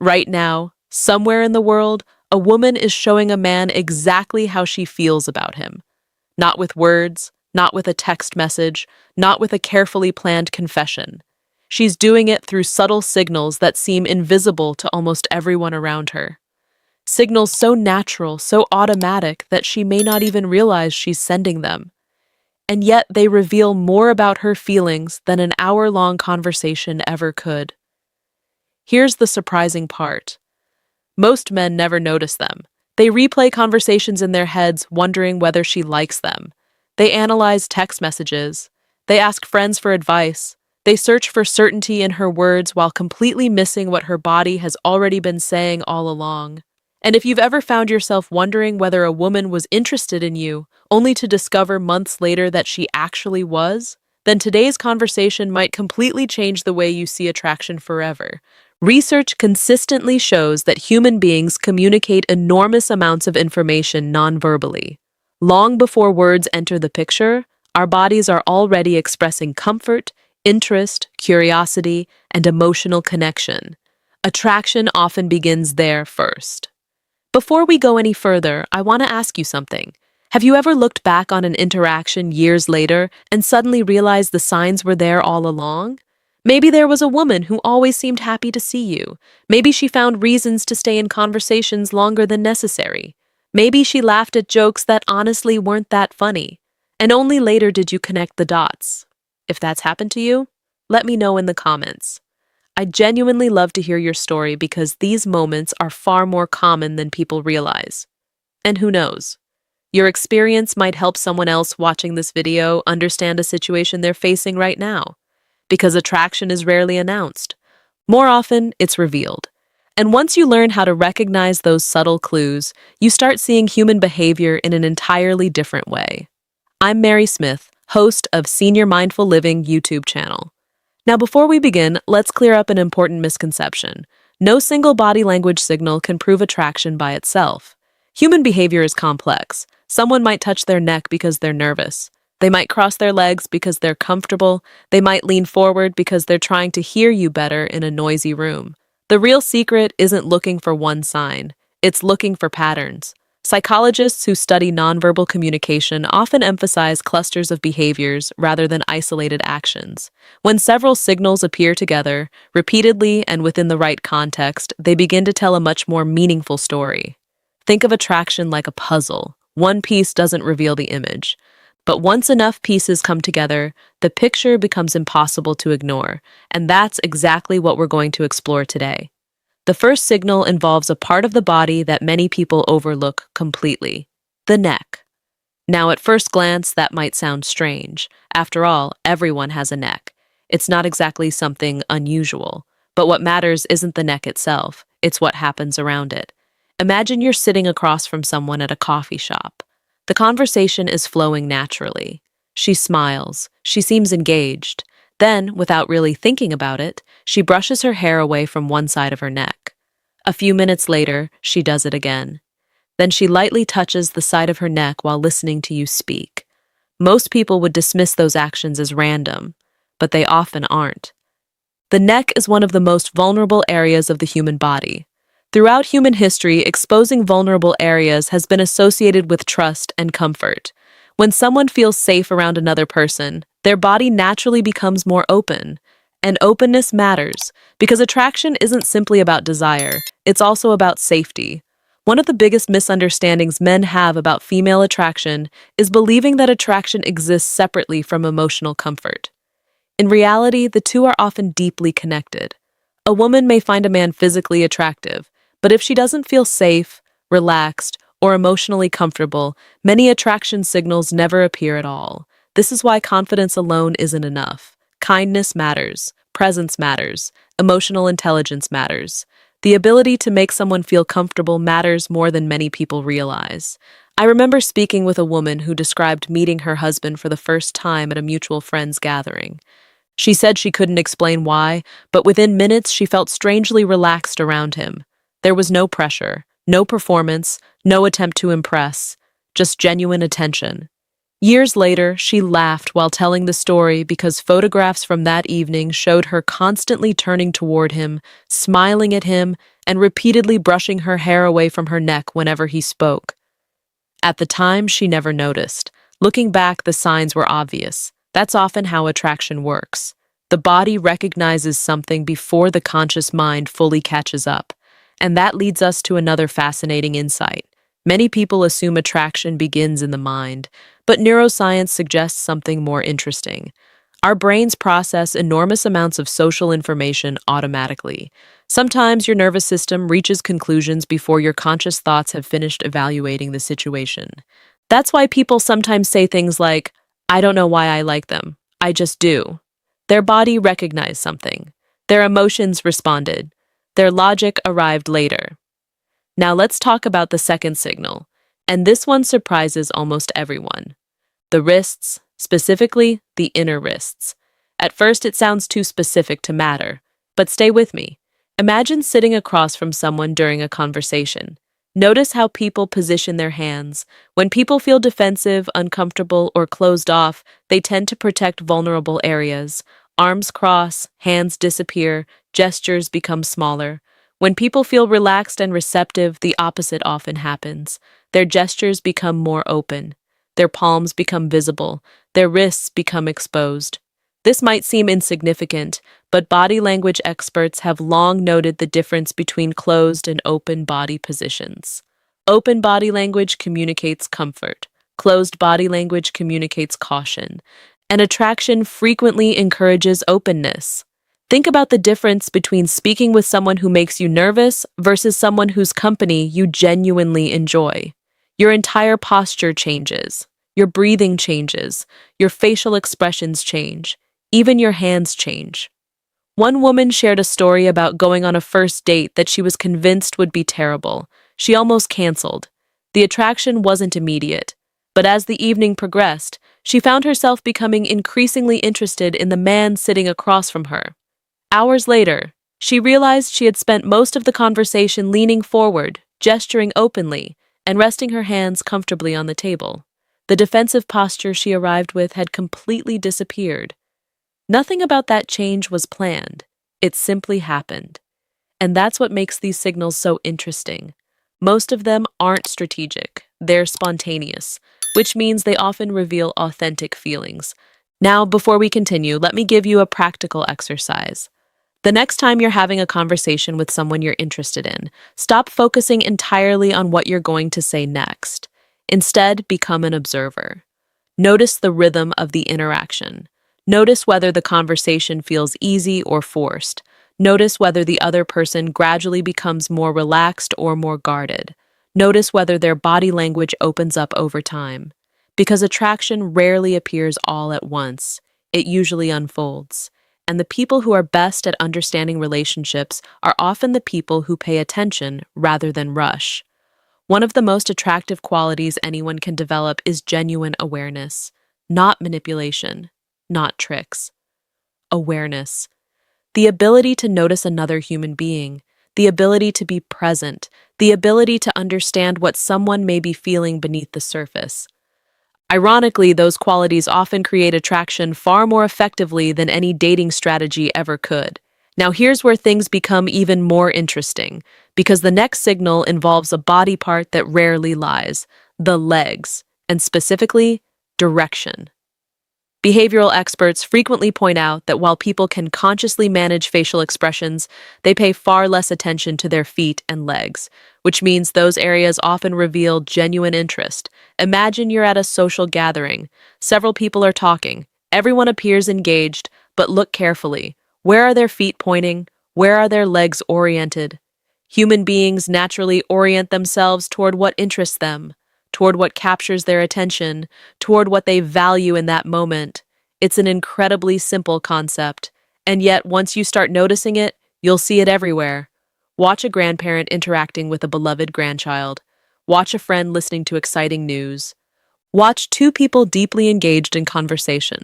Right now, somewhere in the world, a woman is showing a man exactly how she feels about him. Not with words, not with a text message, not with a carefully planned confession. She's doing it through subtle signals that seem invisible to almost everyone around her. Signals so natural, so automatic that she may not even realize she's sending them. And yet they reveal more about her feelings than an hour-long conversation ever could. Here's the surprising part. Most men never notice them. They replay conversations in their heads, wondering whether she likes them. They analyze text messages. They ask friends for advice. They search for certainty in her words while completely missing what her body has already been saying all along. And if you've ever found yourself wondering whether a woman was interested in you, only to discover months later that she actually was, then today's conversation might completely change the way you see attraction forever. Research consistently shows that human beings communicate enormous amounts of information non-verbally. Long before words enter the picture, our bodies are already expressing comfort, interest, curiosity, and emotional connection. Attraction often begins there first. Before we go any further, I want to ask you something. Have you ever looked back on an interaction years later and suddenly realized the signs were there all along? Maybe there was a woman who always seemed happy to see you. Maybe she found reasons to stay in conversations longer than necessary. Maybe she laughed at jokes that honestly weren't that funny. And only later did you connect the dots. If that's happened to you, let me know in the comments. I genuinely love to hear your story because these moments are far more common than people realize. And who knows? Your experience might help someone else watching this video understand a situation they're facing right now. Because attraction is rarely announced. More often, it's revealed. And once you learn how to recognize those subtle clues, you start seeing human behavior in an entirely different way. I'm Mary Smith, host of Senior Mindful Living YouTube channel. Now, before we begin, let's clear up an important misconception. No single body language signal can prove attraction by itself. Human behavior is complex. Someone might touch their neck because they're nervous. They might cross their legs because they're comfortable. They might lean forward because they're trying to hear you better in a noisy room. The real secret isn't looking for one sign. It's looking for patterns. Psychologists who study nonverbal communication often emphasize clusters of behaviors rather than isolated actions. When several signals appear together, repeatedly and within the right context, they begin to tell a much more meaningful story. Think of attraction like a puzzle. One piece doesn't reveal the image. But once enough pieces come together, the picture becomes impossible to ignore, and that's exactly what we're going to explore today. The first signal involves a part of the body that many people overlook completely: the neck. Now, at first glance, that might sound strange. After all, everyone has a neck. It's not exactly something unusual. But what matters isn't the neck itself, it's what happens around it. Imagine you're sitting across from someone at a coffee shop. The conversation is flowing naturally. She smiles. She seems engaged. Then, without really thinking about it, she brushes her hair away from one side of her neck. A few minutes later, she does it again. Then she lightly touches the side of her neck while listening to you speak. Most people would dismiss those actions as random, but they often aren't. The neck is one of the most vulnerable areas of the human body. Throughout human history, exposing vulnerable areas has been associated with trust and comfort. When someone feels safe around another person, their body naturally becomes more open. And openness matters, because attraction isn't simply about desire, it's also about safety. One of the biggest misunderstandings men have about female attraction is believing that attraction exists separately from emotional comfort. In reality, the two are often deeply connected. A woman may find a man physically attractive, but if she doesn't feel safe, relaxed, or emotionally comfortable, many attraction signals never appear at all. This is why confidence alone isn't enough. Kindness matters, presence matters, emotional intelligence matters. The ability to make someone feel comfortable matters more than many people realize. I remember speaking with a woman who described meeting her husband for the first time at a mutual friends gathering. She said she couldn't explain why, but within minutes she felt strangely relaxed around him. There was no pressure, no performance, no attempt to impress, just genuine attention. Years later, she laughed while telling the story because photographs from that evening showed her constantly turning toward him, smiling at him, and repeatedly brushing her hair away from her neck whenever he spoke. At the time, she never noticed. Looking back, the signs were obvious. That's often how attraction works. The body recognizes something before the conscious mind fully catches up. And that leads us to another fascinating insight. Many people assume attraction begins in the mind, but neuroscience suggests something more interesting. Our brains process enormous amounts of social information automatically. Sometimes your nervous system reaches conclusions before your conscious thoughts have finished evaluating the situation. That's why people sometimes say things like, I don't know why I like them. I just do. Their body recognized something. Their emotions responded. Their logic arrived later. Now let's talk about the second signal, and this one surprises almost everyone. The wrists, specifically the inner wrists. At first it sounds too specific to matter, but stay with me. Imagine sitting across from someone during a conversation. Notice how people position their hands. When people feel defensive, uncomfortable, or closed off, they tend to protect vulnerable areas. Arms cross, hands disappear, gestures become smaller. When people feel relaxed and receptive, the opposite often happens. Their gestures become more open. Their palms become visible. Their wrists become exposed. This might seem insignificant, but body language experts have long noted the difference between closed and open body positions. Open body language communicates comfort. Closed body language communicates caution. And attraction frequently encourages openness. Think about the difference between speaking with someone who makes you nervous versus someone whose company you genuinely enjoy. Your entire posture changes. Your breathing changes. Your facial expressions change. Even your hands change. One woman shared a story about going on a first date that she was convinced would be terrible. She almost canceled. The attraction wasn't immediate, but as the evening progressed, she found herself becoming increasingly interested in the man sitting across from her. Hours later, she realized she had spent most of the conversation leaning forward, gesturing openly, and resting her hands comfortably on the table. The defensive posture she arrived with had completely disappeared. Nothing about that change was planned. It simply happened. And that's what makes these signals so interesting. Most of them aren't strategic, they're spontaneous, which means they often reveal authentic feelings. Now, before we continue, let me give you a practical exercise. The next time you're having a conversation with someone you're interested in, stop focusing entirely on what you're going to say next. Instead, become an observer. Notice the rhythm of the interaction. Notice whether the conversation feels easy or forced. Notice whether the other person gradually becomes more relaxed or more guarded. Notice whether their body language opens up over time. Because attraction rarely appears all at once, it usually unfolds. And the people who are best at understanding relationships are often the people who pay attention rather than rush. One of the most attractive qualities anyone can develop is genuine awareness, not manipulation. Not tricks. Awareness. The ability to notice another human being, the ability to be present, the ability to understand what someone may be feeling beneath the surface. Ironically, those qualities often create attraction far more effectively than any dating strategy ever could. Now here's where things become even more interesting, because the next signal involves a body part that rarely lies, the legs, and specifically, direction. Behavioral experts frequently point out that while people can consciously manage facial expressions, they pay far less attention to their feet and legs, which means those areas often reveal genuine interest. Imagine you're at a social gathering. Several people are talking. Everyone appears engaged, but look carefully. Where are their feet pointing? Where are their legs oriented? Human beings naturally orient themselves toward what interests them, toward what captures their attention, toward what they value in that moment. It's an incredibly simple concept, and yet once you start noticing it, you'll see it everywhere. Watch a grandparent interacting with a beloved grandchild. Watch a friend listening to exciting news. Watch two people deeply engaged in conversation.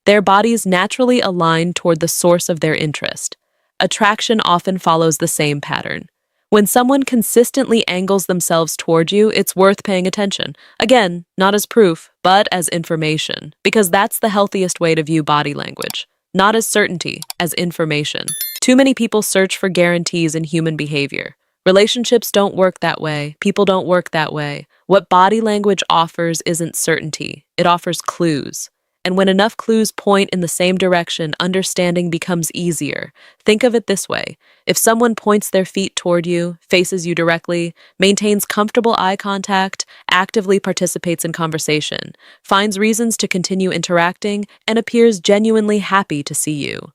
Their bodies naturally align toward the source of their interest. Attraction often follows the same pattern. When someone consistently angles themselves toward you, it's worth paying attention. Again, not as proof, but as information, because that's the healthiest way to view body language. Not as certainty, as information. Too many people search for guarantees in human behavior. Relationships don't work that way. People don't work that way. What body language offers isn't certainty, it offers clues. And when enough clues point in the same direction, understanding becomes easier. Think of it this way: if someone points their feet toward you, faces you directly, maintains comfortable eye contact, actively participates in conversation, finds reasons to continue interacting, and appears genuinely happy to see you,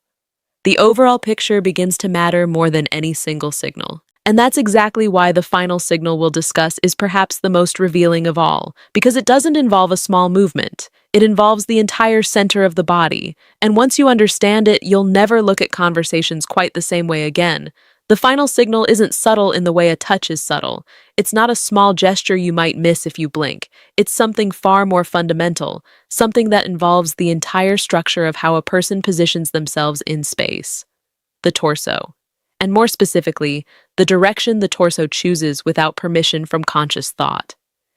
the overall picture begins to matter more than any single signal. And that's exactly why the final signal we'll discuss is perhaps the most revealing of all, because it doesn't involve a small movement. It involves the entire center of the body, and once you understand it, you'll never look at conversations quite the same way again. The final signal isn't subtle in the way a touch is subtle. It's not a small gesture you might miss if you blink. It's something far more fundamental, something that involves the entire structure of how a person positions themselves in space: the torso. And more specifically, the direction the torso chooses without permission from conscious thought.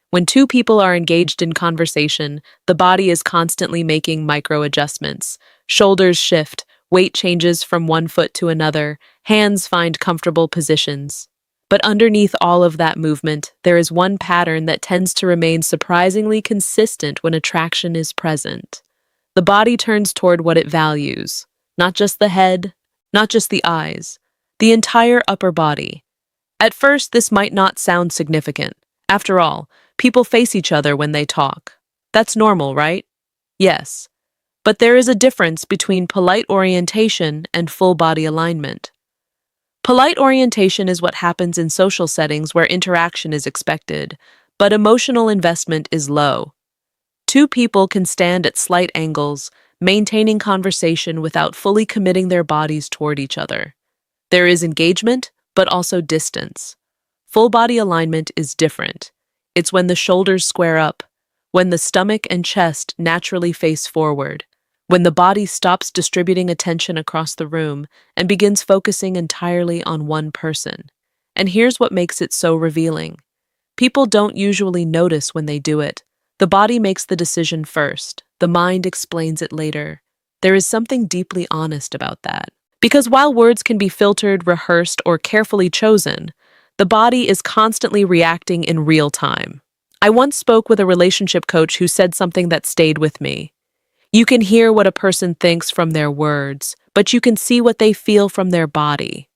When two people are engaged in conversation, the body is constantly making micro adjustments. Shoulders shift, weight changes from one foot to another, hands find comfortable positions. But underneath all of that movement, there is one pattern that tends to remain surprisingly consistent when attraction is present. The body turns toward what it values, not just the head, not just the eyes, the entire upper body. At first, this might not sound significant. After all, people face each other when they talk. That's normal, right? Yes. But there is a difference between polite orientation and full body alignment. Polite orientation is what happens in social settings where interaction is expected, but emotional investment is low. Two people can stand at slight angles, maintaining conversation without fully committing their bodies toward each other. There is engagement, but also distance. Full body alignment is different. It's when the shoulders square up, when the stomach and chest naturally face forward, when the body stops distributing attention across the room and begins focusing entirely on one person. And here's what makes it so revealing. People don't usually notice when they do it. The body makes the decision first. The mind explains it later. There is something deeply honest about that. Because while words can be filtered, rehearsed, or carefully chosen, the body is constantly reacting in real time. I once spoke with a relationship coach who said something that stayed with me. You can hear what a person thinks from their words, but you can see what they feel from their body.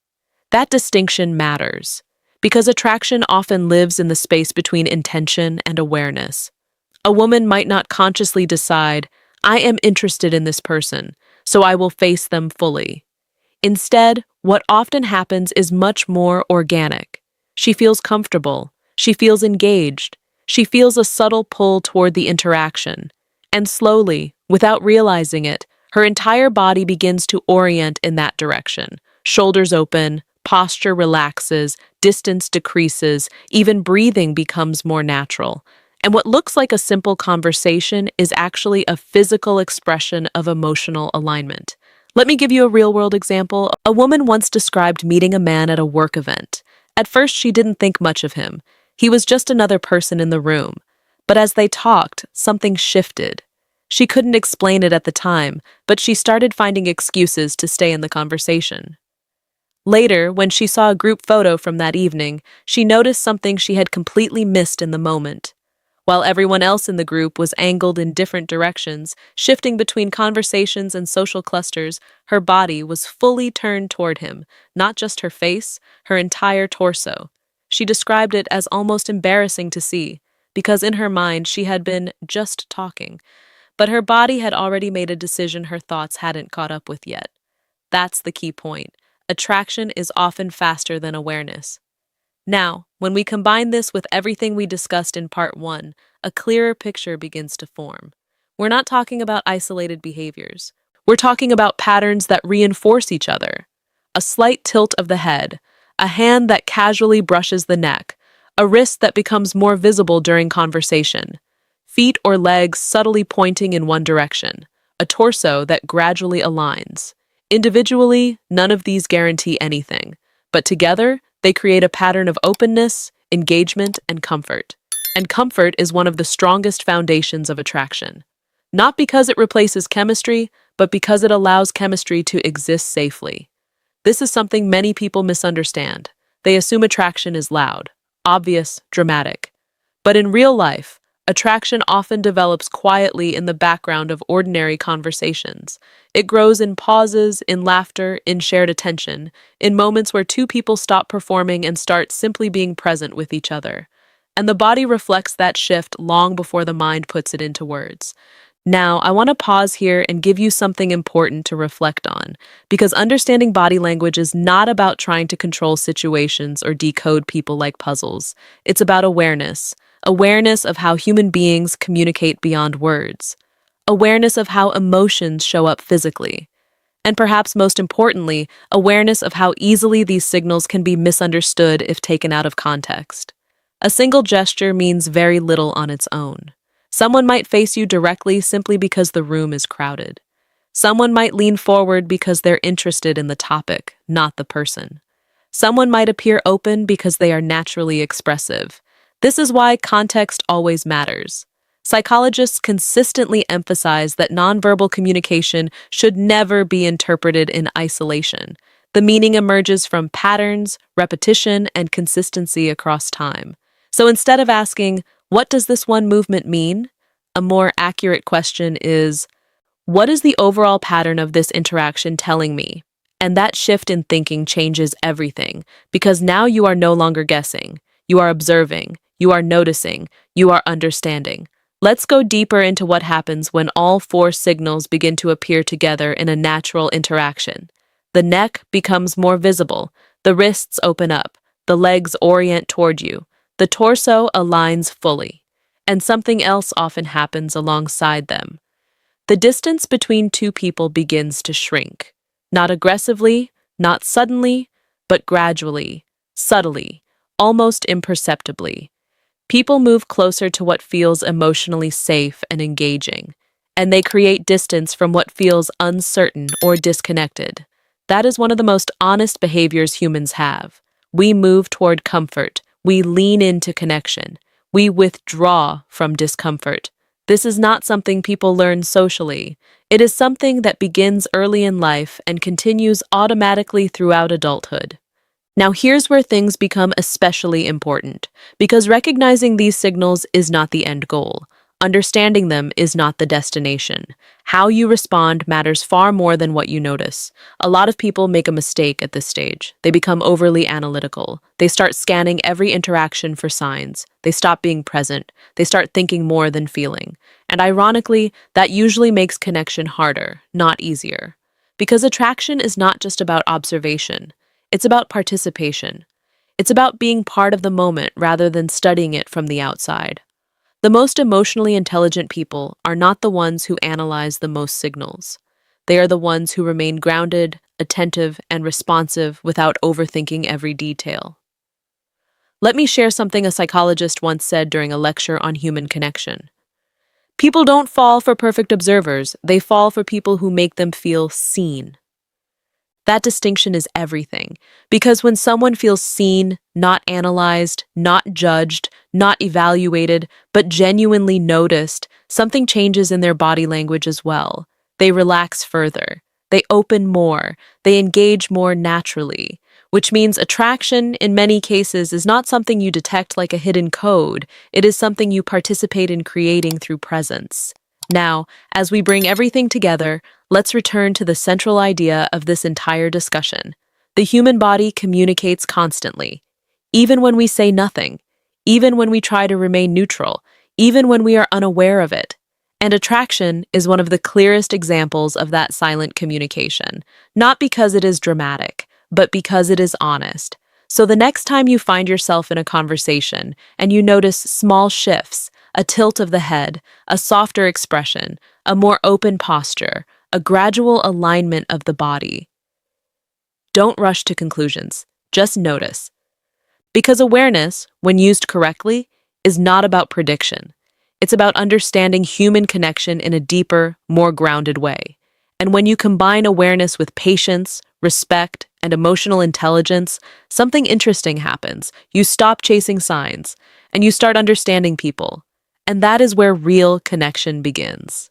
That distinction matters, because attraction often lives in the space between intention and awareness. A woman might not consciously decide, I am interested in this person, so I will face them fully. Instead, what often happens is much more organic. She feels comfortable, she feels engaged, she feels a subtle pull toward the interaction. And slowly, without realizing it, her entire body begins to orient in that direction. Shoulders open, posture relaxes, distance decreases, even breathing becomes more natural. And what looks like a simple conversation is actually a physical expression of emotional alignment. Let me give you a real-world example. A woman once described meeting a man at a work event. At first, she didn't think much of him. He was just another person in the room. But as they talked, something shifted. She couldn't explain it at the time, but she started finding excuses to stay in the conversation. Later, when she saw a group photo from that evening, she noticed something she had completely missed in the moment. While everyone else in the group was angled in different directions, shifting between conversations and social clusters, her body was fully turned toward him, not just her face, her entire torso. She described it as almost embarrassing to see, because in her mind she had been just talking, but her body had already made a decision her thoughts hadn't caught up with yet. That's the key point. Attraction is often faster than awareness. Now, when we combine this with everything we discussed in part 1, a clearer picture begins to form. We're not talking about isolated behaviors. We're talking about patterns that reinforce each other. A slight tilt of the head, a hand that casually brushes the neck, a wrist that becomes more visible during conversation, feet or legs subtly pointing in one direction, a torso that gradually aligns. Individually, none of these guarantee anything, but together, they create a pattern of openness, engagement, and comfort. And comfort is one of the strongest foundations of attraction. Not because it replaces chemistry, but because it allows chemistry to exist safely. This is something many people misunderstand. They assume attraction is loud, obvious, dramatic. But in real life, attraction often develops quietly in the background of ordinary conversations. It grows in pauses, in laughter, in shared attention, in moments where two people stop performing and start simply being present with each other. And the body reflects that shift long before the mind puts it into words. Now, I want to pause here and give you something important to reflect on, because understanding body language is not about trying to control situations or decode people like puzzles. It's about awareness of how human beings communicate beyond words, awareness of how emotions show up physically, and perhaps most importantly, awareness of how easily these signals can be misunderstood if taken out of context. A single gesture means very little on its own. Someone might face you directly simply because the room is crowded. Someone might lean forward because they're interested in the topic, not the person. Someone might appear open because they are naturally expressive. This is why context always matters. Psychologists consistently emphasize that nonverbal communication should never be interpreted in isolation. The meaning emerges from patterns, repetition, and consistency across time. So instead of asking, "What does this one movement mean?" a more accurate question is, "What is the overall pattern of this interaction telling me?" And that shift in thinking changes everything, because now you are no longer guessing. You are observing, you are noticing, you are understanding. Let's go deeper into what happens when all four signals begin to appear together in a natural interaction. The neck becomes more visible, the wrists open up, the legs orient toward you, the torso aligns fully, and something else often happens alongside them. The distance between two people begins to shrink, not aggressively, not suddenly, but gradually, subtly, almost imperceptibly. People move closer to what feels emotionally safe and engaging, and they create distance from what feels uncertain or disconnected. That is one of the most honest behaviors humans have. We move toward comfort, we lean into connection, we withdraw from discomfort. This is not something people learn socially. It is something that begins early in life and continues automatically throughout adulthood. Now, here's where things become especially important, because recognizing these signals is not the end goal. Understanding them is not the destination. How you respond matters far more than what you notice. A lot of people make a mistake at this stage. They become overly analytical. They start scanning every interaction for signs. They stop being present. They start thinking more than feeling. And ironically, that usually makes connection harder, not easier. Because attraction is not just about observation. It's about participation. It's about being part of the moment rather than studying it from the outside. The most emotionally intelligent people are not the ones who analyze the most signals. They are the ones who remain grounded, attentive, and responsive without overthinking every detail. Let me share something a psychologist once said during a lecture on human connection. People don't fall for perfect observers, they fall for people who make them feel seen. That distinction is everything, because when someone feels seen, not analyzed, not judged, not evaluated, but genuinely noticed, something changes in their body language as well. They relax further, they open more, they engage more naturally, which means attraction, in many cases, is not something you detect like a hidden code. It is something you participate in creating through presence. Now, as we bring everything together, let's return to the central idea of this entire discussion. The human body communicates constantly, even when we say nothing, even when we try to remain neutral, even when we are unaware of it. And attraction is one of the clearest examples of that silent communication, not because it is dramatic, but because it is honest. So the next time you find yourself in a conversation and you notice small shifts, a tilt of the head, a softer expression, a more open posture, a gradual alignment of the body, don't rush to conclusions. Just notice. Because awareness, when used correctly, is not about prediction. It's about understanding human connection in a deeper, more grounded way. And when you combine awareness with patience, respect, and emotional intelligence, something interesting happens. You stop chasing signs, and you start understanding people. And that is where real connection begins.